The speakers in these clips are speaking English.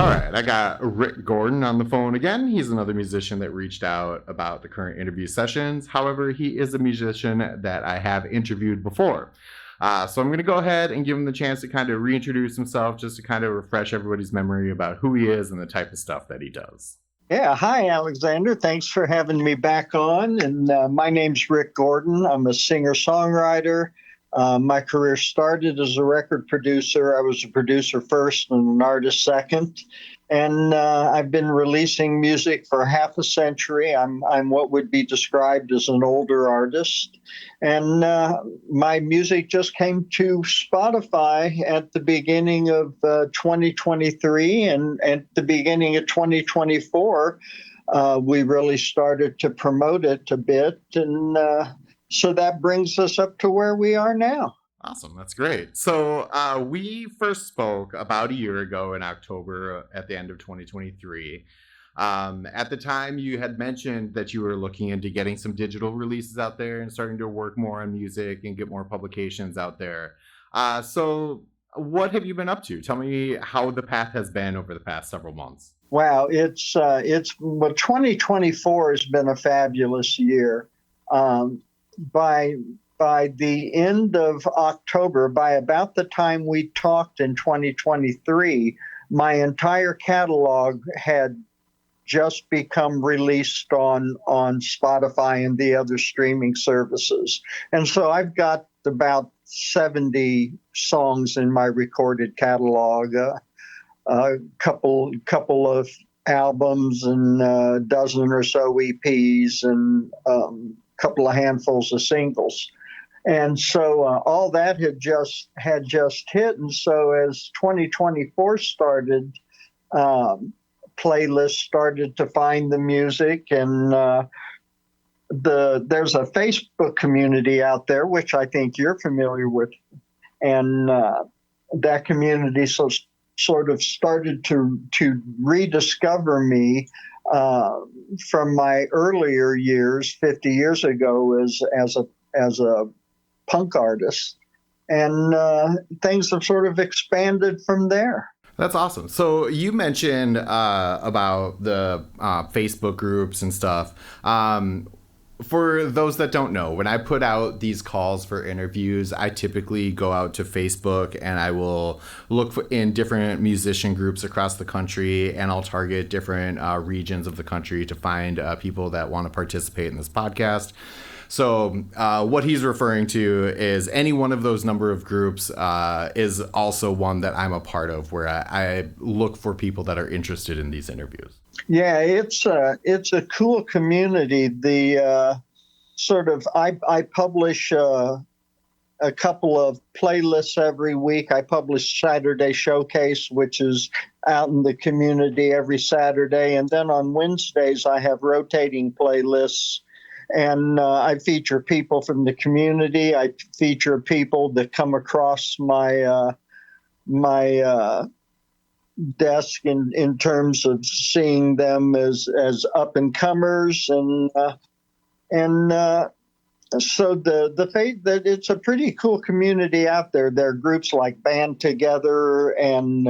All right, I got Ric Gordon on the phone again. He's another musician that reached out about the current interview sessions. However, he is a musician that I have interviewed before. So I'm going to go ahead and give him the chance to kind of reintroduce himself, just to kind of refresh everybody's memory about who he is and the type of stuff that he does. Yeah, hi, Alexander. Thanks for having me back on. And my name's Ric Gordon. I'm a singer-songwriter. My career started as a record producer. I was a producer first and an artist second. And I've been releasing music for half a century. I'm what would be described as an older artist. And my music just came to Spotify at the beginning of 2023. And at the beginning of 2024, we really started to promote it a bit. And so that brings us up to where we are now. Awesome. That's great. So we first spoke about a year ago in October at the end of 2023. At the time, you had mentioned that you were looking into getting some digital releases out there and starting to work more on music and get more publications out there. So what have you been up to? Tell me how the path has been over the past several months. Wow, well, 2024 has been a fabulous year. By the end of October, by about the time we talked in 2023, my entire catalog had just become released on Spotify and the other streaming services. And so I've got about 70 songs in my recorded catalog, a couple of albums and a dozen or so EPs and couple of handfuls of singles. And so all that had just hit. And so as 2024 started, playlists started to find the music, and there's a Facebook community out there, which I think you're familiar with. And that community sort of started to rediscover me from my earlier years, 50 years ago, as a punk artist, and things have sort of expanded from there. That's awesome. So you mentioned about the Facebook groups and stuff. For those that don't know, when I put out these calls for interviews, I typically go out to Facebook and I will look in different musician groups across the country, and I'll target different regions of the country to find people that want to participate in this podcast. So what he's referring to is any one of those number of groups is also one that I'm a part of, where I look for people that are interested in these interviews. Yeah, it's a cool community. The I publish a couple of playlists every week. I publish Saturday Showcase, which is out in the community every Saturday, and then on Wednesdays I have rotating playlists. And I feature people from the community. I feature people that come across my desk in terms of seeing them as up and comers, and so the fact that it's a pretty cool community out there. There are groups like Band Together and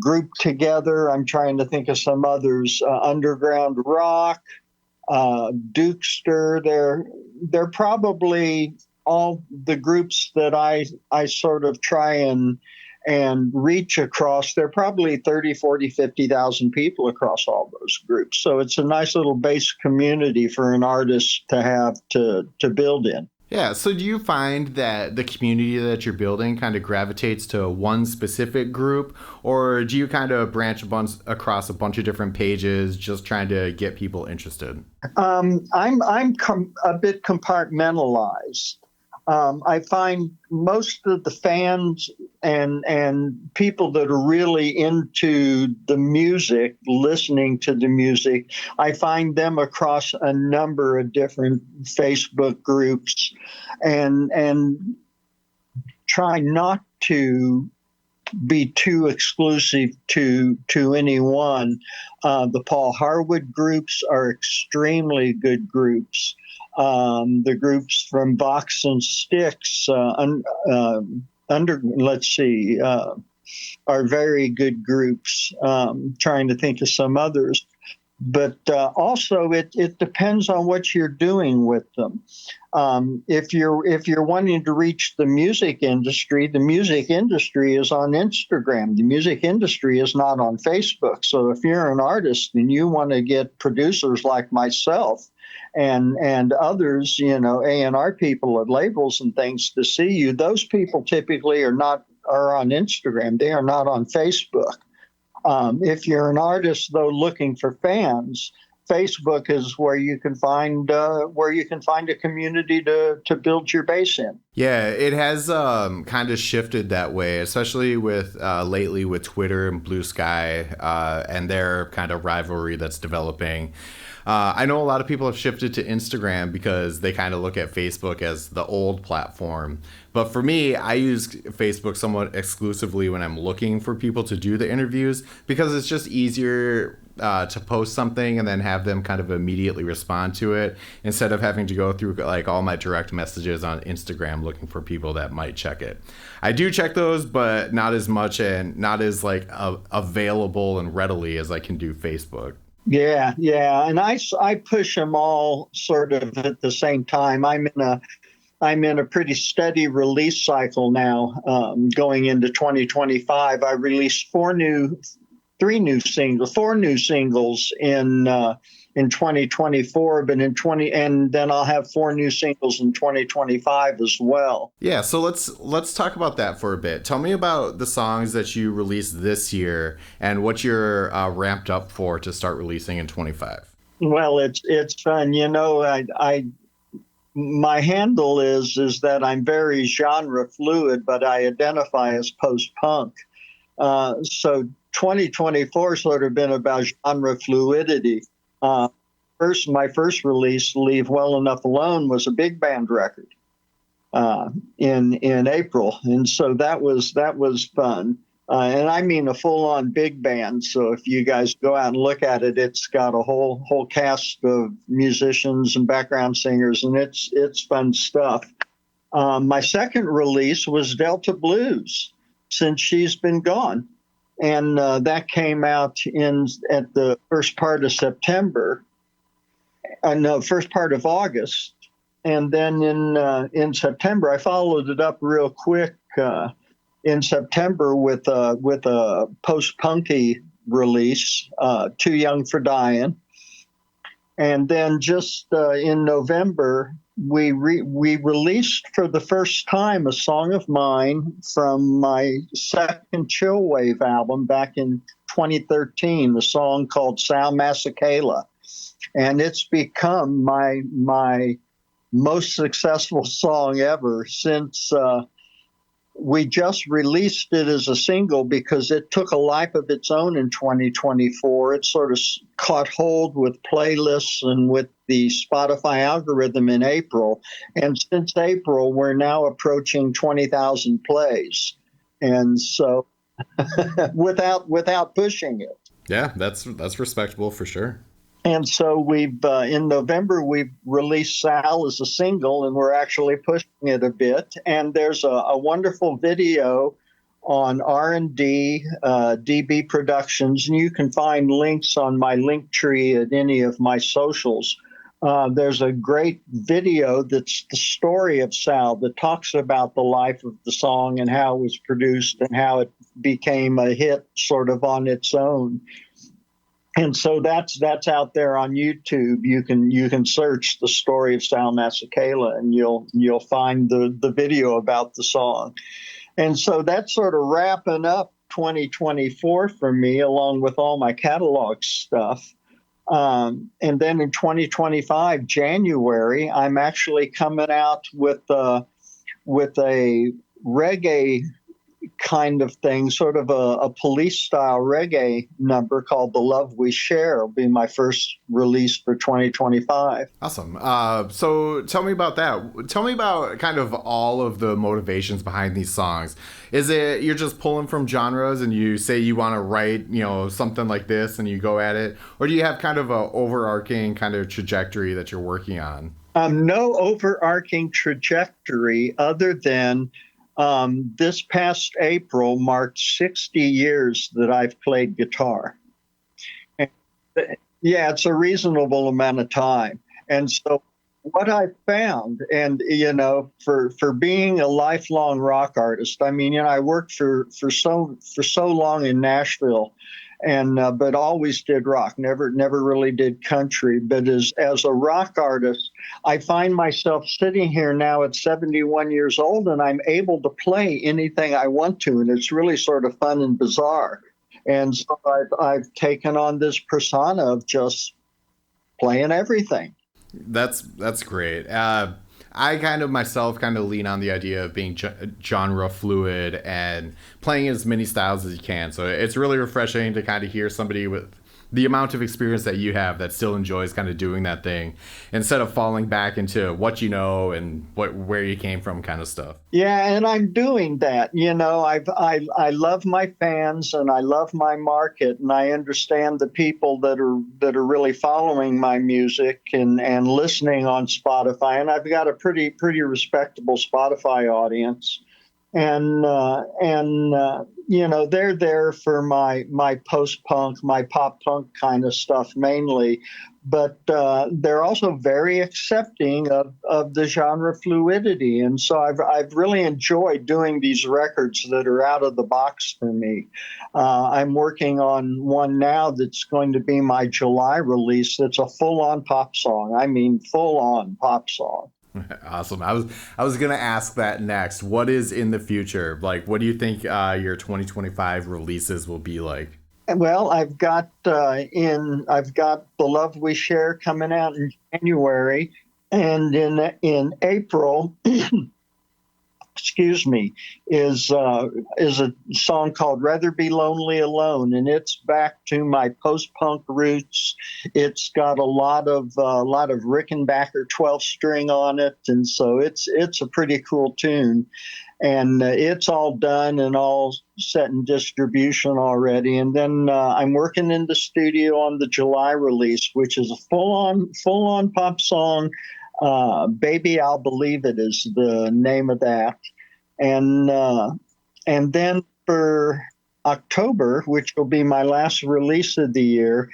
Group Together. I'm trying to think of some others. Underground Rock. Dukester, they're probably all the groups that I sort of try and reach across. There are probably 30, 40, 50,000 people across all those groups. So it's a nice little base community for an artist to have to build in. Yeah, so do you find that the community that you're building kind of gravitates to one specific group, or do you kind of branch across a bunch of different pages, just trying to get people interested? I'm a bit compartmentalized. I find most of the fans and people that are really into the music, listening to the music, I find them across a number of different Facebook groups, and try not to be too exclusive to any one. The Paul Harwood groups are extremely good groups. The groups from Box and Sticks, are very good groups. Trying to think of some others. But also, it depends on what you're doing with them. If you're wanting to reach the music industry is on Instagram. The music industry is not on Facebook. So if you're an artist and you want to get producers like myself and others, A&R people at labels and things to see you, those people typically are on Instagram. They are not on Facebook. If you're an artist, though, looking for fans, Facebook is where you can find a community to build your base in. Yeah, it has kind of shifted that way, especially with lately with Twitter and Blue Sky and their kind of rivalry that's developing. I know a lot of people have shifted to Instagram because they kind of look at Facebook as the old platform. But for me, I use Facebook somewhat exclusively when I'm looking for people to do the interviews because it's just easier to post something and then have them kind of immediately respond to it instead of having to go through like all my direct messages on Instagram looking for people that might check it. I do check those, but not as much and not as like available and readily as I can do Facebook. Yeah, and I push them all sort of at the same time. I'm in a pretty steady release cycle now. Going into 2025, I released four new singles in 2024, but and then I'll have four new singles in 2025 as well. Yeah, so let's talk about that for a bit. Tell me about the songs that you released this year and what you're ramped up for to start releasing in 25. Well, it's fun. My handle is that I'm very genre fluid, but I identify as post-punk. So 2024 sort of been about genre fluidity. My first release, Leave Well Enough Alone, was a big band record in April, and so that was fun. And I mean a full-on big band. So if you guys go out and look at it, it's got a whole cast of musicians and background singers, and it's fun stuff. My second release was Delta Blues, Since She's Been Gone. And that came out at the first part of September, first part of August, and then in September I followed it up real quick in September with a post-punky release, Too Young for Dying, and then just in November we released for the first time a song of mine from my second Chillwave album back in 2013, the song called Sal Masekela. And it's become my most successful song ever since we just released it as a single because it took a life of its own in 2024. It sort of caught hold with playlists and with the Spotify algorithm in April. And since April, we're now approaching 20,000 plays. And so without pushing it. Yeah, that's respectable for sure. And so we've in November we've released Sal as a single, and we're actually pushing it a bit. And there's a wonderful video on R&D DB Productions, and you can find links on my link tree at any of my socials. There's a great video that's the story of Sal that talks about the life of the song and how it was produced and how it became a hit sort of on its own. And so that's out there on YouTube. You can search the story of Sal Masekela, and you'll find the video about the song. And so that's sort of wrapping up 2024 for me, along with all my catalog stuff. And then in 2025, January, I'm actually coming out with a reggae kind of thing, sort of a police-style reggae number called The Love We Share. Will be my first release for 2025. Awesome. So tell me about that. Tell me about kind of all of the motivations behind these songs. Is it you're just pulling from genres and you say you want to write, something like this and you go at it? Or do you have kind of a overarching kind of trajectory that you're working on? No overarching trajectory other than This past April marked 60 years that I've played guitar. And, yeah, it's a reasonable amount of time. And so what I found, and for being a lifelong rock artist, I mean, I worked for so long in Nashville, and but always did rock, never really did country. But as a rock artist, I find myself sitting here now at 71 years old, and I'm able to play anything I want to, and it's really sort of fun and bizarre. And so I've taken on this persona of just playing everything. That's great. I kind of myself kind of lean on the idea of being genre fluid and playing as many styles as you can. So it's really refreshing to kind of hear somebody with the amount of experience that you have that still enjoys kind of doing that thing instead of falling back into what you know and where you came from kind of stuff. Yeah, and I'm doing that. I love my fans and I love my market, and I understand the people that are really following my music and listening on Spotify. And I've got a pretty respectable Spotify audience, and they're there for my post punk, my pop punk kind of stuff mainly, but they're also very accepting of the genre fluidity, and so I've really enjoyed doing these records that are out of the box for me. I'm working on one now that's going to be my July release. That's a full on pop song. I mean, full on pop song. Awesome. I was gonna ask that next. What is in the future? Like, what do you think your 2025 releases will be like? Well, I've got The Love We Share coming out in January, and in April, excuse me, is a song called "Rather Be Lonely Alone," and it's back to my post-punk roots. It's got a lot of Rickenbacker 12 string on it, and so it's a pretty cool tune. And it's all done and all set in distribution already. And then I'm working in the studio on the July release, which is a full on pop song. "Baby, I'll Believe It" is the name of that. And and then for October, which will be my last release of the year,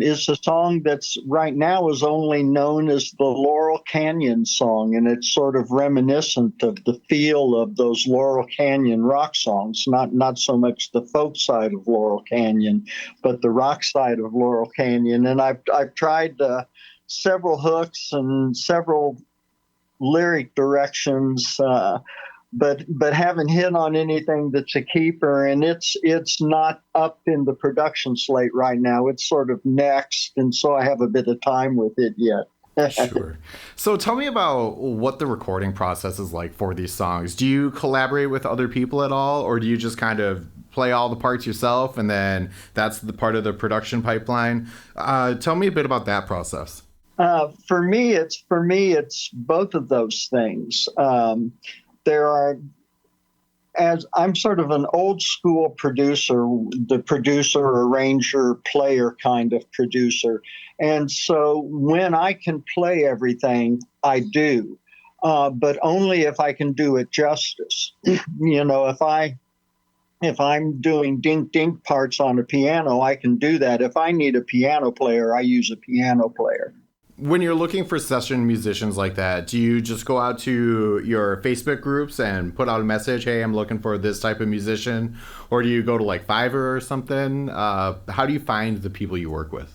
is a song that's right now is only known as the Laurel Canyon song, and it's sort of reminiscent of the feel of those Laurel Canyon rock songs. Not so much the folk side of Laurel Canyon, but the rock side of Laurel Canyon. And I've tried several hooks and several lyric directions. But haven't hit on anything that's a keeper, and it's not up in the production slate right now. It's sort of next, and so I have a bit of time with it yet. Sure. So tell me about what the recording process is like for these songs. Do you collaborate with other people at all, or do you just kind of play all the parts yourself and then that's the part of the production pipeline? Tell me a bit about that process. For me, it's both of those things. There are, as I'm sort of an old school producer, the producer, arranger, player kind of producer. And so when I can play everything, I do, but only if I can do it justice. If I'm doing dink dink parts on a piano, I can do that. If I need a piano player, I use a piano player. When you're looking for session musicians like that, do you just go out to your Facebook groups and put out a message, hey, I'm looking for this type of musician? Or do you go to like Fiverr or something? How do you find the people you work with?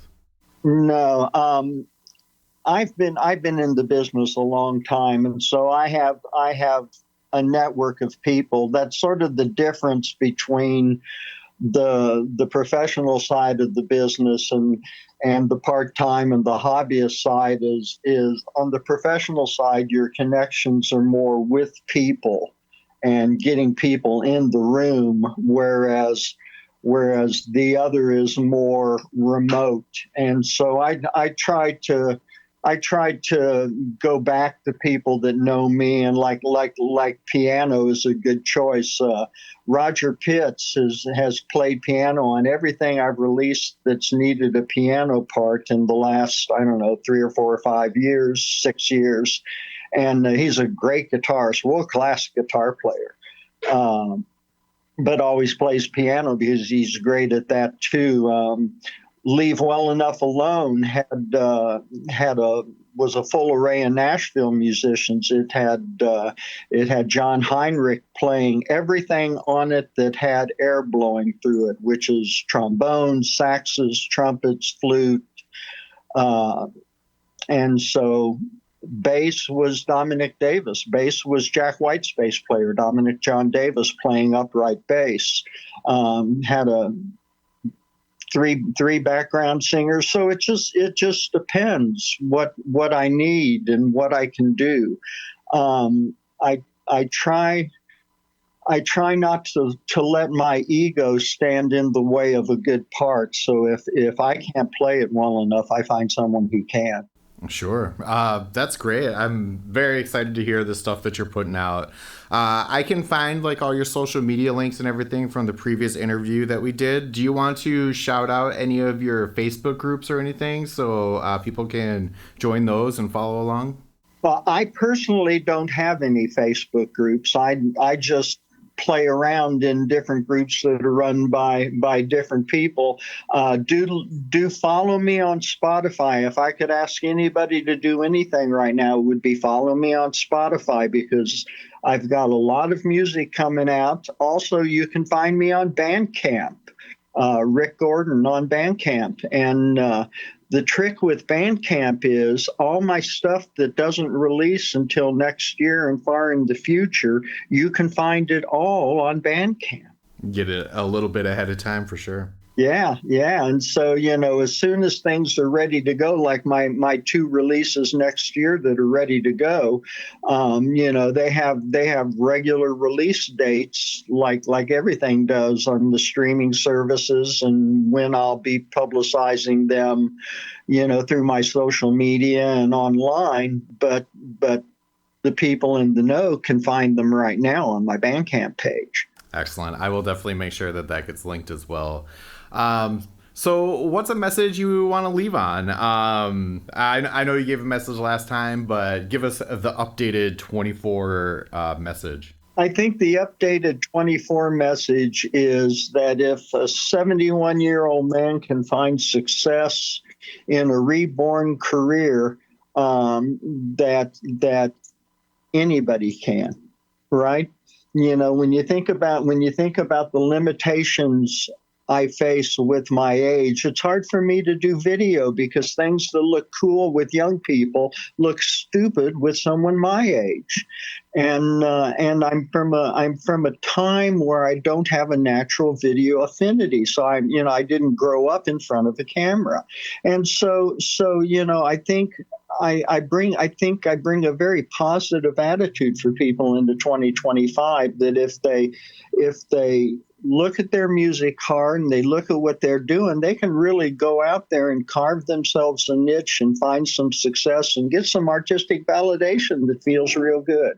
No, I've been in the business a long time, and so I have a network of people. That's sort of the difference between the professional side of the business and the part-time and the hobbyist side is on the professional side, your connections are more with people and getting people in the room, whereas the other is more remote. And so I try to go back to people that know me, and like piano is a good choice. Roger Pitts has played piano on everything I've released that's needed a piano part in the last, I don't know, 3 or 4 or 5 years, 6 years. and he's a great guitarist, world-class guitar player. But always plays piano because he's great at that too. Leave Well Enough Alone was a full array of Nashville musicians. It had John Heinrich playing everything on it that had air blowing through it, which is trombones, saxes, trumpets, flute, and so bass was Dominic Davis. Bass was Jack White's bass player, Dominic John Davis, playing upright bass. Had a three background singers. So it just depends what I need and what I can do. I try not to let my ego stand in the way of a good part. So if I can't play it well enough, I find someone who can. Sure. That's great. I'm very excited to hear the stuff that you're putting out. I can find like all your social media links and everything from the previous interview that we did. Do you want to shout out any of your Facebook groups or anything so people can join those and follow along? Well, I personally don't have any Facebook groups. I just play around in different groups that are run by different people. Do follow me on Spotify. If I could ask anybody to do anything right now, it would be follow me on Spotify, because I've got a lot of music coming out. Also, you can find me on Bandcamp, Ric Gordon on Bandcamp. And the trick with Bandcamp is all my stuff that doesn't release until next year and far in the future, you can find it all on Bandcamp. Get it a little bit ahead of time for sure. Yeah. And so, as soon as things are ready to go, like my two releases next year that are ready to go, they have regular release dates like everything does on the streaming services, and when I'll be publicizing them, through my social media and online. But the people in the know can find them right now on my Bandcamp page. Excellent. I will definitely make sure that gets linked as well. So what's a message you want to leave on? I know you gave a message last time, but give us the updated 24 message. I think the updated 24 message is that if a 71-year-old man can find success in a reborn career, that anybody can, right? When you think about the limitations I face with my age, it's hard for me to do video because things that look cool with young people look stupid with someone my age. And I'm from a time where I don't have a natural video affinity. So I didn't grow up in front of a camera. And so I think I bring a very positive attitude for people into 2025, that if they look at their music hard and they look at what they're doing, they can really go out there and carve themselves a niche and find some success and get some artistic validation that feels real good.